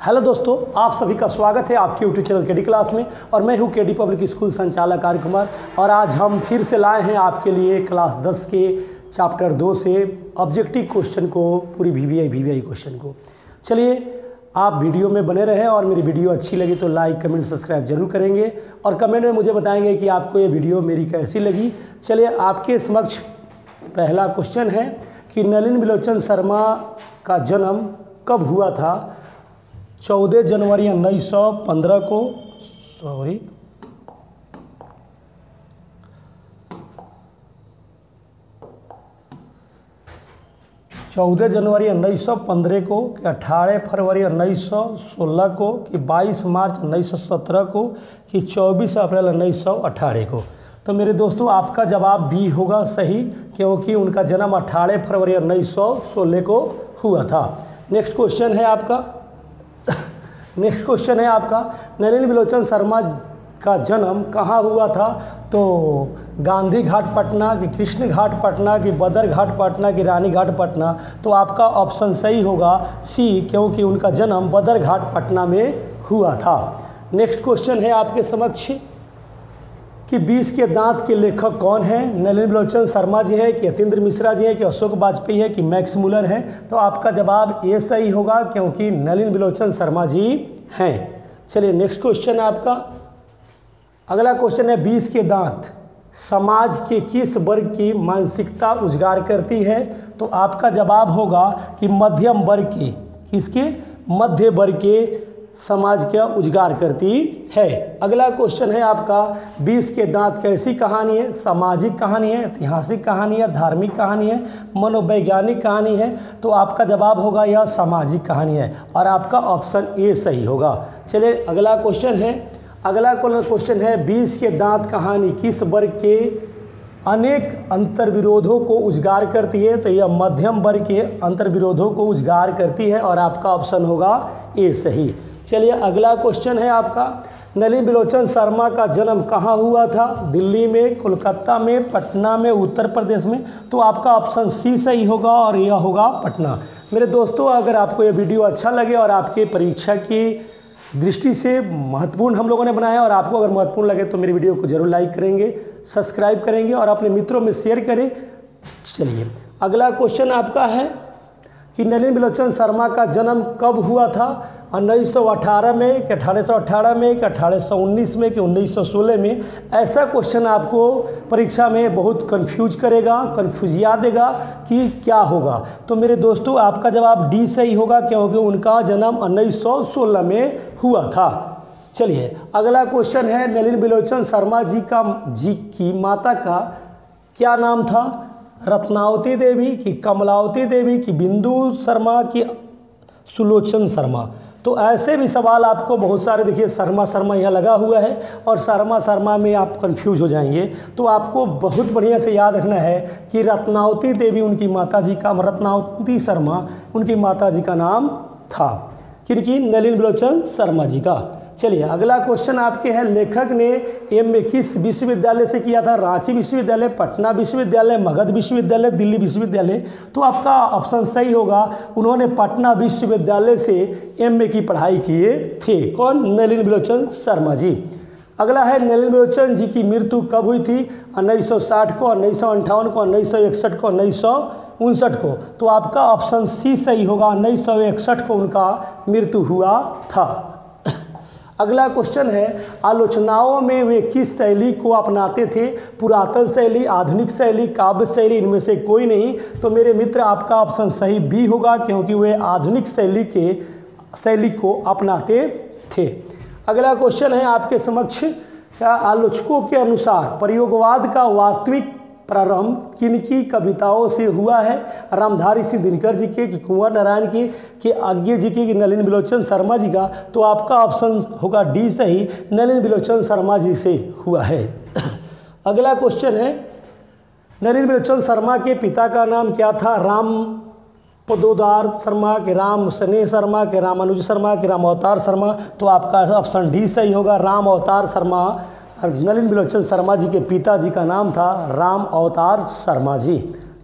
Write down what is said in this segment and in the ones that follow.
Hello दोस्तों, आप सभी का स्वागत है आपके यूट्यूब चैनल केडी क्लास में। और मैं हूं केडी पब्लिक स्कूल संचालक आर्य कुमार। और आज हम फिर से लाए हैं आपके लिए क्लास 10 के चैप्टर 2 से ऑब्जेक्टिव क्वेश्चन को, पूरी वीवीआई क्वेश्चन को। चलिए, आप वीडियो में बने रहें और मेरी वीडियो अच्छी लगी तो लाइक कमेंट सब्सक्राइब जरूर करेंगे और कमेंट में मुझे बताएंगे कि आपको ये वीडियो मेरी कैसी लगी। चलिए, आपके समक्ष पहला क्वेश्चन है कि नलिन बिलोचन शर्मा का जन्म कब हुआ था? 14 जनवरी 1915 को 14 जनवरी 1915 को कि 18 फरवरी 1916 को कि 22 मार्च 1917 को कि 24 अप्रैल 1918 को। तो मेरे दोस्तों, आपका जवाब बी होगा सही, क्योंकि उनका जन्म 18 फरवरी 1916 को हुआ था। नेक्स्ट क्वेश्चन है आपका नलिन बिलोचन शर्मा का जन्म कहाँ हुआ था? तो गांधी घाट पटना कि कृष्ण घाट पटना कि बदर घाट पटना कि रानी घाट पटना। तो आपका ऑप्शन सही होगा सी, क्योंकि उनका जन्म बदर घाट पटना में हुआ था। नेक्स्ट क्वेश्चन है आपके समक्ष कि 20 के दांत के लेखक कौन हैं? नलिन बिलोचन शर्मा जी हैं कि यतीन्द्र मिश्रा जी हैं कि अशोक वाजपेयी है कि मैक्स मुलर हैं? तो आपका जवाब ए सही होगा, क्योंकि नलिन बिलोचन शर्मा जी हैं। चलिए, नेक्स्ट क्वेश्चन है आपका। अगला क्वेश्चन है 20 के दांत समाज के किस वर्ग की मानसिकता उजागर करती है? तो आपका जवाब होगा कि मध्यम वर्ग की, किसके? मध्य वर्ग के समाज का उजागर करती है। अगला क्वेश्चन है आपका 20 के दांत कैसी कहानी है? सामाजिक कहानी है, ऐतिहासिक कहानी है, धार्मिक कहानी है, मनोवैज्ञानिक कहानी है? तो आपका जवाब होगा यह सामाजिक कहानी है और आपका ऑप्शन ए सही होगा। चलिए, अगला क्वेश्चन है 20 के दांत कहानी किस वर्ग के अनेक अंतर्विरोधों को उजागर करती है? तो यह मध्यम वर्ग के अंतर्विरोधों को उजागर करती है और आपका ऑप्शन होगा ए सही। चलिए, अगला क्वेश्चन है आपका नलिन बिलोचन शर्मा का जन्म कहाँ हुआ था? दिल्ली में, कोलकाता में, पटना में, उत्तर प्रदेश में? तो आपका ऑप्शन सी सही होगा और यह होगा पटना। मेरे दोस्तों, अगर आपको यह वीडियो अच्छा लगे और आपके परीक्षा की दृष्टि से महत्वपूर्ण हम लोगों ने बनाया और आपको अगर महत्वपूर्ण लगे तो मेरी वीडियो को जरूर लाइक करेंगे, सब्सक्राइब करेंगे और अपने मित्रों में शेयर करें। चलिए, अगला क्वेश्चन आपका है कि नलिन बिलोचन शर्मा का जन्म कब हुआ था? 1918 में कि 1818 में कि 1819 में कि 1916 में? ऐसा क्वेश्चन आपको परीक्षा में बहुत कन्फ्यूजिया देगा कि क्या होगा। तो मेरे दोस्तों, आपका जवाब डी सही होगा, क्योंकि उनका जन्म 1916 में हुआ था। चलिए, अगला क्वेश्चन है नलिन बिलोचन शर्मा जी की माता का क्या नाम था? रत्नावती देवी कि कमलावती देवी कि बिंदु शर्मा कि सुलोचन शर्मा? तो ऐसे भी सवाल आपको बहुत सारे, देखिए शर्मा यहाँ लगा हुआ है और शर्मा में आप कंफ्यूज हो जाएंगे। तो आपको बहुत बढ़िया से याद रखना है कि रत्नावती देवी उनकी माताजी का, रत्नावती शर्मा उनकी माताजी का नाम था। किनकी? नलिन बिलोचन शर्मा जी का। चलिए, अगला क्वेश्चन आपके है लेखक ने एमए किस विश्वविद्यालय से किया था? रांची विश्वविद्यालय, पटना विश्वविद्यालय, मगध विश्वविद्यालय, दिल्ली विश्वविद्यालय? तो आपका ऑप्शन सही होगा, उन्होंने पटना विश्वविद्यालय से एमए की पढ़ाई किए थे। कौन? नलिन बिलोचन शर्मा जी। अगला है नलिन बिलोचन जी की मृत्यु कब हुई थी? 1960 को, 1958 को, 1961 को, 1959 को? तो आपका ऑप्शन सी सही होगा, 1961 को उनका मृत्यु हुआ था। अगला क्वेश्चन है आलोचनाओं में वे किस शैली को अपनाते थे? पुरातन शैली, आधुनिक शैली, काव्य शैली? इनमें से कोई नहीं। तो मेरे मित्र, आपका ऑप्शन सही बी होगा, क्योंकि वे आधुनिक शैली को अपनाते थे। अगला क्वेश्चन है आपके समक्ष, क्या आलोचकों के अनुसार प्रयोगवाद का वास्तविक प्रारंभ किनकी कविताओं से हुआ है? रामधारी सिंह दिनकर जी के, कुंवर नारायण की, कि आज्ञे जी की, कि नलिन बिलोचन शर्मा जी का? तो आपका ऑप्शन होगा डी सही, नलिन बिलोचन शर्मा जी से हुआ है। अगला क्वेश्चन है नलिन बिलोचन शर्मा के पिता का नाम क्या था? राम पदोदार शर्मा के राम स्नेह शर्मा के रामानुज शर्मा के राम अवतार शर्मा? तो आपका ऑप्शन डी सही होगा, राम अवतार शर्मा। नलिन बिलोचन शर्मा जी के पिताजी का नाम था राम अवतार शर्मा जी।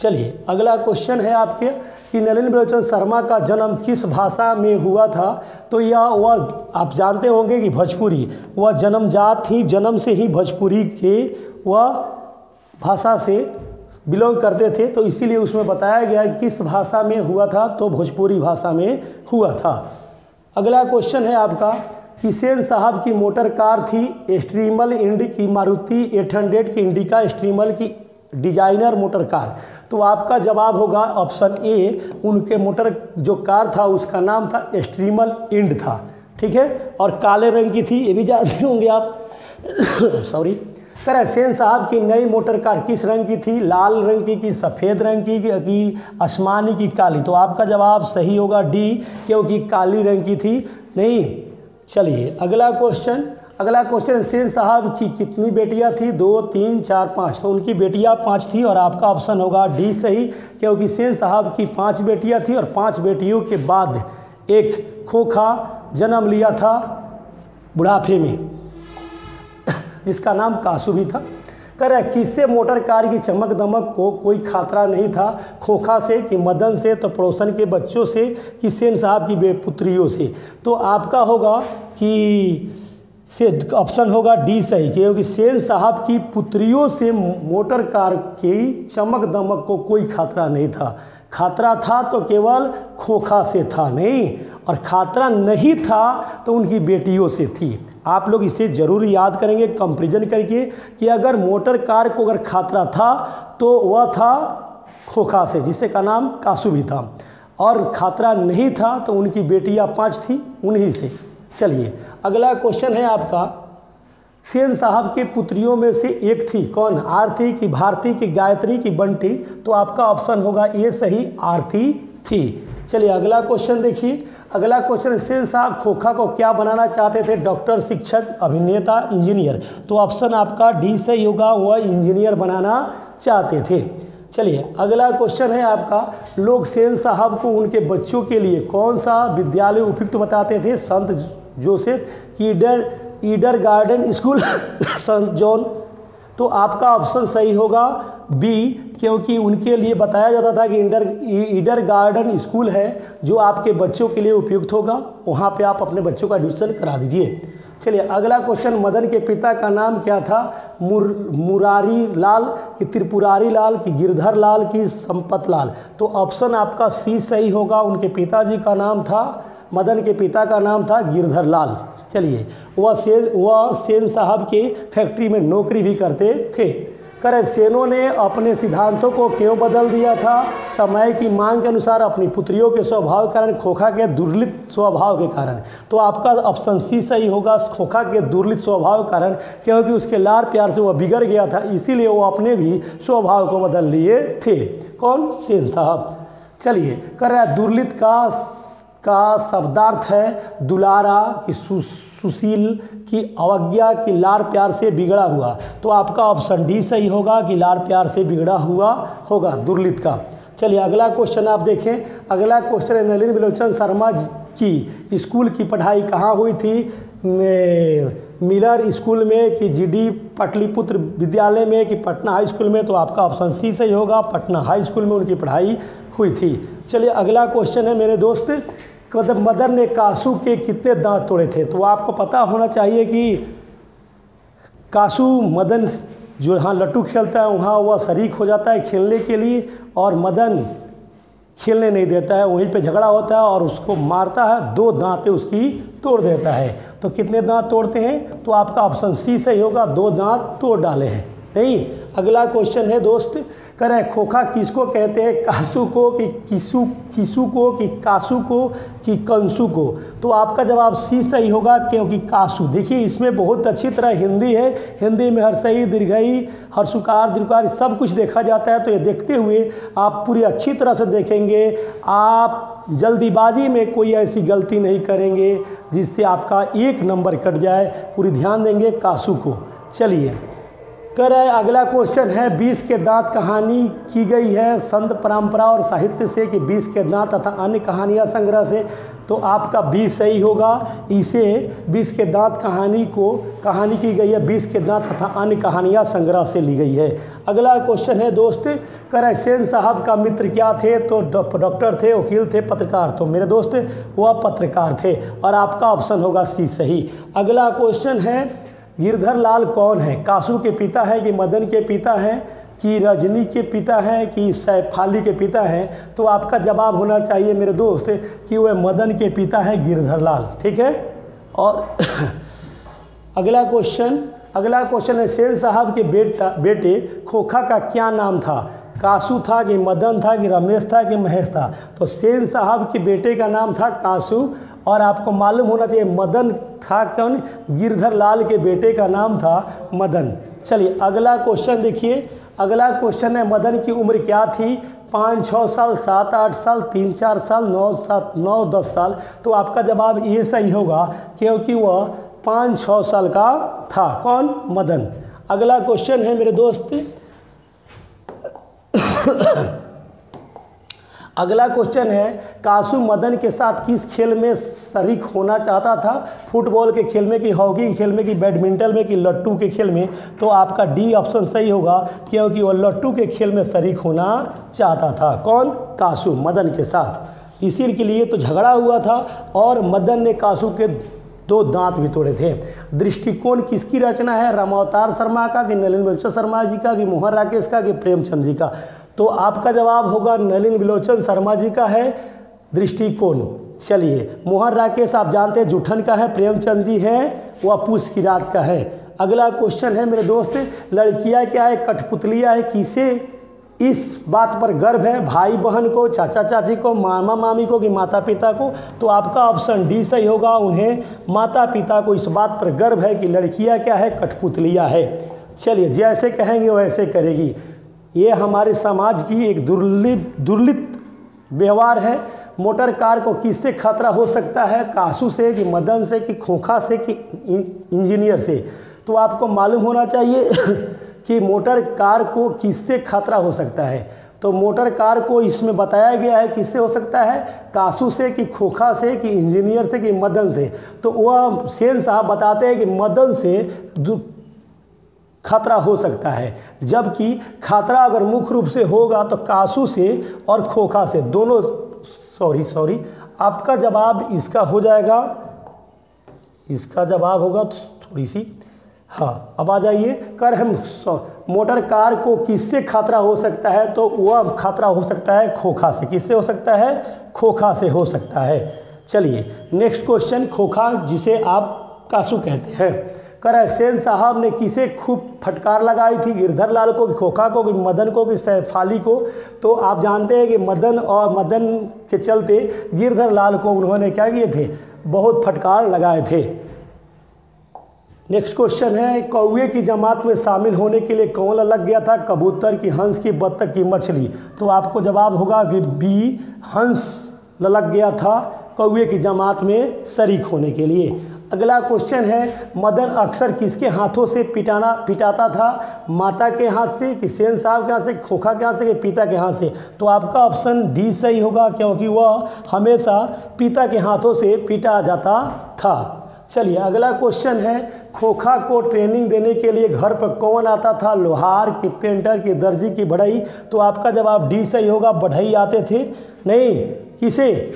चलिए अगला क्वेश्चन है आपके कि नलिनी बलोचन शर्मा का जन्म किस भाषा में हुआ था। तो यह वह आप जानते होंगे कि भोजपुरी, वह जन्मजात ही जन्म से ही भोजपुरी के वह भाषा से बिलोंग करते थे, तो इसीलिए उसमें बताया गया कि किस भाषा में हुआ था, तो भोजपुरी भाषा में हुआ था। अगला क्वेश्चन है आपका कि सेन साहब की मोटर कार थी स्ट्रीमल इंड की मारुति 800 की इंडिका स्ट्रीमल की डिजाइनर मोटर कार। तो आपका जवाब होगा ऑप्शन ए, उनके मोटर जो कार था उसका नाम था स्ट्रीमल इंड था, ठीक है, और काले रंग की थी, ये भी जानते होंगे आप सॉरी। करें सेन साहब की नई मोटर कार किस रंग की थी, लाल रंग की सफ़ेद रंग की आसमानी की काली। तो आपका जवाब सही होगा डी, क्योंकि काली रंग की थी नहीं। चलिए अगला क्वेश्चन सेन साहब की कितनी बेटियां थी, 2, 3, 4, 5। तो उनकी बेटियां 5 थी और आपका ऑप्शन होगा डी सही, क्योंकि सेन साहब की 5 बेटियां थी और 5 बेटियों के बाद एक खोखा जन्म लिया था बुढ़ापे में, जिसका नाम कासू भी था। करें किससे मोटर कार की चमक दमक को कोई खतरा नहीं था, खोखा से कि मदन से, तो पड़ोसन के बच्चों से कि सेन साहब की पुत्रियों से। तो आपका होगा कि से ऑप्शन होगा डी सही, क्योंकि सेन साहब की पुत्रियों से मोटर कार की चमक दमक को कोई खतरा नहीं था। खतरा था तो केवल खोखा से था नहीं, और खतरा नहीं था तो उनकी बेटियों से थी। आप लोग इसे ज़रूर याद करेंगे कंपैरिजन करके कि अगर मोटर कार को अगर खतरा था तो वह था खोखा से, जिससे का नाम कासू भी था, और खतरा नहीं था तो उनकी बेटियां 5 थी उन्हीं से। चलिए अगला क्वेश्चन है आपका सेन साहब के पुत्रियों में से एक थी कौन, आरती की, भारती की, गायत्री की, बंटी। तो आपका ऑप्शन होगा ए सही, आरती थी। चलिए अगला क्वेश्चन देखिए। अगला क्वेश्चन सेन साहब खोखा को क्या बनाना चाहते थे, डॉक्टर, शिक्षक, अभिनेता, इंजीनियर। तो ऑप्शन आपका डी सही होगा, वह इंजीनियर बनाना चाहते थे। चलिए अगला क्वेश्चन है आपका, लोग सेन साहब को उनके बच्चों के लिए कौन सा विद्यालय उपयुक्त बताते थे, संत जोसेफ, ईडर गार्डन स्कूल, संत जॉन। तो आपका ऑप्शन सही होगा बी, क्योंकि उनके लिए बताया जाता था कि ईडर गार्डन स्कूल है जो आपके बच्चों के लिए उपयुक्त होगा, वहाँ पे आप अपने बच्चों का एडमिशन करा दीजिए। चलिए अगला क्वेश्चन, मदन के पिता का नाम क्या था, मुरारी लाल कि त्रिपुरारी लाल कि गिरधर लाल कि संपत लाल। तो ऑप्शन आपका सी सही होगा, उनके पिताजी का नाम था, मदन के पिता का नाम था गिरधर लाल। चलिए वह सेन साहब के फैक्ट्री में नौकरी भी करते थे। करें सेनों ने अपने सिद्धांतों को क्यों बदल दिया था, समय की मांग के अनुसार, अपनी पुत्रियों के स्वभाव के कारण, खोखा के दुर्लित स्वभाव के कारण। तो आपका ऑप्शन सी सही होगा, खोखा के दुर्लित स्वभाव के कारण, क्योंकि उसके लाड़ प्यार से वह बिगड़ गया था, इसीलिए वो अपने भी स्वभाव को बदल लिए थे। कौन, सेन साहब। चलिए कर रहा है दुर्लित का शब्दार्थ है दुलारा कि सुशील की अवज्ञा की लाड़ प्यार से बिगड़ा हुआ। तो आपका ऑप्शन डी सही होगा कि लाड़ प्यार से बिगड़ा हुआ होगा दुर्लित का। चलिए अगला क्वेश्चन आप देखें। अगला क्वेश्चन है नलिनी बलोचन शर्मा की स्कूल की पढ़ाई कहाँ हुई थी, मिलर स्कूल में कि जीडी पाटलिपुत्र विद्यालय में कि पटना हाई स्कूल में। तो आपका ऑप्शन सी सही होगा, पटना हाई स्कूल में उनकी पढ़ाई हुई थी। चलिए अगला क्वेश्चन है मेरे दोस्त, मदन ने कासू के कितने दांत तोड़े थे। तो आपको पता होना चाहिए कि कासू मदन जो यहाँ लट्टू खेलता है वहाँ वह शरीक हो जाता है खेलने के लिए, और मदन खेलने नहीं देता है, वहीं पे झगड़ा होता है और उसको मारता है, 2 दांतें उसकी तोड़ देता है। तो कितने दांत तोड़ते हैं, तो आपका ऑप्शन सी सही होगा, 2 दांत तोड़ डाले हैं। नहीं, अगला क्वेश्चन है दोस्त, करें खोखा किसको कहते हैं, कासू को कि किसू को कि कासू को कि कंसू को। तो आपका जवाब सी सही होगा, क्योंकि कासू। देखिए इसमें बहुत अच्छी तरह हिंदी है, हिंदी में हर्षई दीर्घई हर्षुकार दीर्घकार सब कुछ देखा जाता है। तो ये देखते हुए आप पूरी अच्छी तरह से देखेंगे, आप जल्दीबाजी में कोई ऐसी गलती नहीं करेंगे जिससे आपका 1 नंबर कट जाए, पूरी ध्यान देंगे कासू को। चलिए कर है अगला क्वेश्चन है 20 के दांत कहानी की गई है संत परंपरा और साहित्य से कि 20 के दांत तथा अन्य कहानियाँ संग्रह से। तो आपका बी सही होगा। इसे 20 के दांत कहानी की गई है 20 के दांत तथा अन्य कहानियाँ संग्रह से ली गई है। अगला क्वेश्चन है दोस्त, कर सेन साहब का मित्र क्या थे? तो डॉक्टर थे, वकील थे, पत्रकार। तो मेरे दोस्त वह पत्रकार थे और आपका ऑप्शन होगा सी सही। अगला क्वेश्चन है गिरधर लाल कौन है? कासू के पिता है कि मदन के पिता हैं कि रजनी के पिता हैं कि सैफाली के पिता हैं? तो आपका जवाब होना चाहिए मेरे दोस्त कि वह मदन के पिता हैं गिरधर लाल। ठीक है। और अगला क्वेश्चन है सेन साहब के बेटे खोखा का क्या नाम था? कासू था कि मदन था कि रमेश था कि महेश था? तो सेन साहब के बेटे का नाम था कासू और आपको मालूम होना चाहिए मदन था कौन? गिरधर लाल के बेटे का नाम था मदन। चलिए अगला क्वेश्चन देखिए। अगला क्वेश्चन है मदन की उम्र क्या थी? 5-6 साल, 7-8 साल, 3-4 साल, 9-10 साल। तो आपका जवाब ये सही होगा क्योंकि वह 5-6 साल का था। कौन? मदन। अगला क्वेश्चन है मेरे दोस्त अगला क्वेश्चन है कासू मदन के साथ किस खेल में शरीक होना चाहता था? फुटबॉल के खेल में कि हॉकी के खेल में कि बैडमिंटन में कि लट्टू के खेल में? तो आपका डी ऑप्शन सही होगा क्योंकि वह लट्टू के खेल में शरीक होना चाहता था। कौन? कासू मदन के साथ। इसी के लिए तो झगड़ा हुआ था और मदन ने कासू के 2 दांत भी तोड़े थे। दृष्टिकोण किसकी रचना है? रामावतार शर्मा का कि नलिन विलोचन शर्मा जी का कि मोहन राकेश का कि प्रेमचंद जी का? तो आपका जवाब होगा नलिन विलोचन शर्मा जी का है दृष्टिकोण। चलिए मोहन राकेश आप जानते हैं जुठन का है, प्रेमचंद जी हैं वह पूस की रात का है। अगला क्वेश्चन है मेरे दोस्त लड़कियां क्या है? कठपुतलियां है। किसे इस बात पर गर्व है? भाई बहन को, चाचा चाची को, मामा मामी को कि माता पिता को? तो आपका ऑप्शन डी सही होगा। उन्हें माता पिता को इस बात पर गर्व है कि लड़कियां क्या है? कठपुतलियां है। चलिए जैसे कहेंगे वैसे करेगी। ये हमारे समाज की एक दुर्लित व्यवहार है। मोटर कार को किससे खतरा हो सकता है? कासू से कि मदन से कि खोखा से कि इंजीनियर से? तो आपको मालूम होना चाहिए कि मोटर कार को किससे खतरा हो सकता है। तो मोटर कार को इसमें बताया गया है किससे हो सकता है? कासू से कि खोखा से कि इंजीनियर से कि मदन से? तो वह सेन साहब बताते हैं कि मदन से खतरा हो सकता है, जबकि खतरा अगर मुख्य रूप से होगा तो कासू से और खोखा से दोनों। सॉरी आपका जवाब इसका हो जाएगा, इसका जवाब होगा थोड़ी सी। हाँ अब आ जाइए। कर हम मोटर कार को किससे खतरा हो सकता है? तो वह खतरा हो सकता है खोखा से। किससे हो सकता है? खोखा से हो सकता है। चलिए नेक्स्ट क्वेश्चन, खोखा जिसे आप कासू कहते हैं। कर सेन साहब ने किसे खूब फटकार लगाई थी? गिरधर लाल को कि खोखा को कि मदन को कि सैफाली को? तो आप जानते हैं कि मदन के चलते गिरधर लाल को उन्होंने क्या किए थे? बहुत फटकार लगाए थे। नेक्स्ट क्वेश्चन है कौवे की जमात में शामिल होने के लिए कौन लग गया था? कबूतर की, हंस की, बत्तख की, मछली? तो आपको जवाब होगा कि बी हंस लग गया था कौवे की जमात में शरीक होने के लिए। अगला क्वेश्चन है मदन अक्सर किसके हाथों से पिटाता था? माता के हाथ से कि सेन साहब के हाथ से, खोखा के हाथ से कि पिता के हाथ से? तो आपका ऑप्शन डी सही होगा क्योंकि वह हमेशा पिता के हाथों से पीटा जाता था। चलिए अगला क्वेश्चन है खोखा को ट्रेनिंग देने के लिए घर पर कौन आता था? लोहार की, पेंटर की, दर्जी की, बढ़ई? तो आपका जवाब डी सही होगा, बढ़ई आते थे। नहीं, किसे?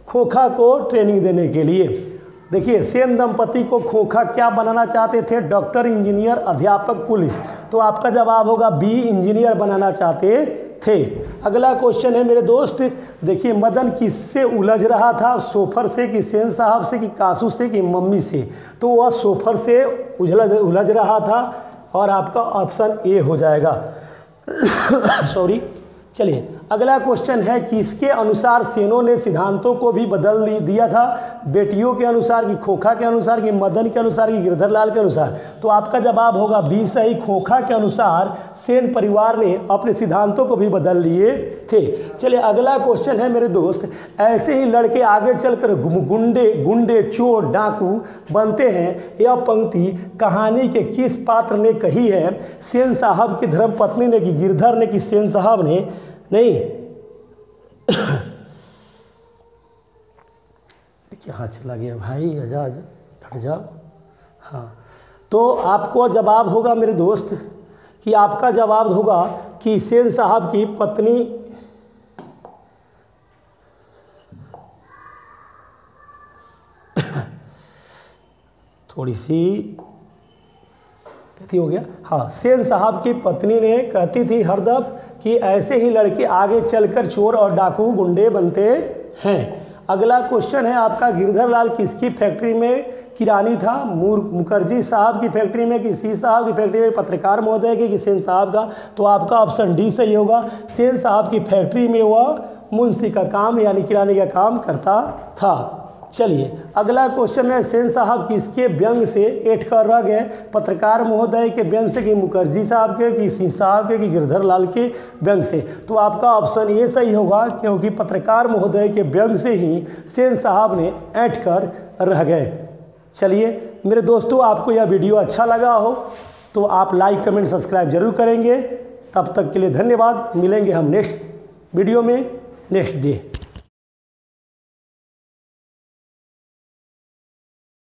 खोखा को ट्रेनिंग देने के लिए। देखिए सेन दंपति को खोखा क्या बनाना चाहते थे? डॉक्टर, इंजीनियर, अध्यापक, पुलिस? तो आपका जवाब होगा बी इंजीनियर बनाना चाहते थे। अगला क्वेश्चन है मेरे दोस्त, देखिए मदन किससे उलझ रहा था? सोफर से कि सेन साहब से कि कासू से कि मम्मी से? तो वह सोफर से उलझ रहा था और आपका ऑप्शन ए हो जाएगा। सॉरी। चलिए अगला क्वेश्चन है किसके अनुसार सेनों ने सिद्धांतों को भी बदल दिया था? बेटियों के अनुसार, कि खोखा के अनुसार, कि मदन के अनुसार, कि गिरधर लाल के अनुसार? तो आपका जवाब होगा बी सही, खोखा के अनुसार सेन परिवार ने अपने सिद्धांतों को भी बदल लिए थे। चलिए अगला क्वेश्चन है मेरे दोस्त, ऐसे ही लड़के आगे चलकर गुंडे चोर डाकू बनते हैं, यह पंक्ति कहानी के किस पात्र ने कही है? सेन साहब की धर्मपत्नी ने, कि गिरधर ने, कि सेन साहब ने? नहीं कहाँ चला गया भाई, आजा आजा हट जाओ। हाँ, तो आपको जवाब होगा मेरे दोस्त कि आपका जवाब होगा कि सेन साहब की पत्नी थोड़ी सी ऐसी हो गया। हाँ, सेन साहब की पत्नी ने कहती थी हरदम कि ऐसे ही लड़के आगे चलकर चोर और डाकू गुंडे बनते हैं। अगला क्वेश्चन है आपका, गिरधर लाल किसकी फैक्ट्री में किरानी था? मुखर्जी साहब की फैक्ट्री में, कि सी साहब की फैक्ट्री में, पत्रकार महोदय की, कि सेन साहब का? तो आपका ऑप्शन डी सही होगा। सेन साहब की फैक्ट्री में वह मुंशी का काम यानी किराने का काम करता था। चलिए अगला क्वेश्चन है, सेन साहब किसके व्यंग से ऐठ कर रह गए? पत्रकार महोदय के व्यंग से, कि मुखर्जी साहब के, कि सिंह साहब के, कि गिरधर लाल के व्यंग से? तो आपका ऑप्शन ए सही होगा, क्योंकि पत्रकार महोदय के व्यंग से ही सेन साहब ने ऐठ कर रह गए। चलिए मेरे दोस्तों, आपको यह वीडियो अच्छा लगा हो तो आप लाइक कमेंट सब्सक्राइब जरूर करेंगे। तब तक के लिए धन्यवाद। मिलेंगे हम नेक्स्ट वीडियो में नेक्स्ट डे।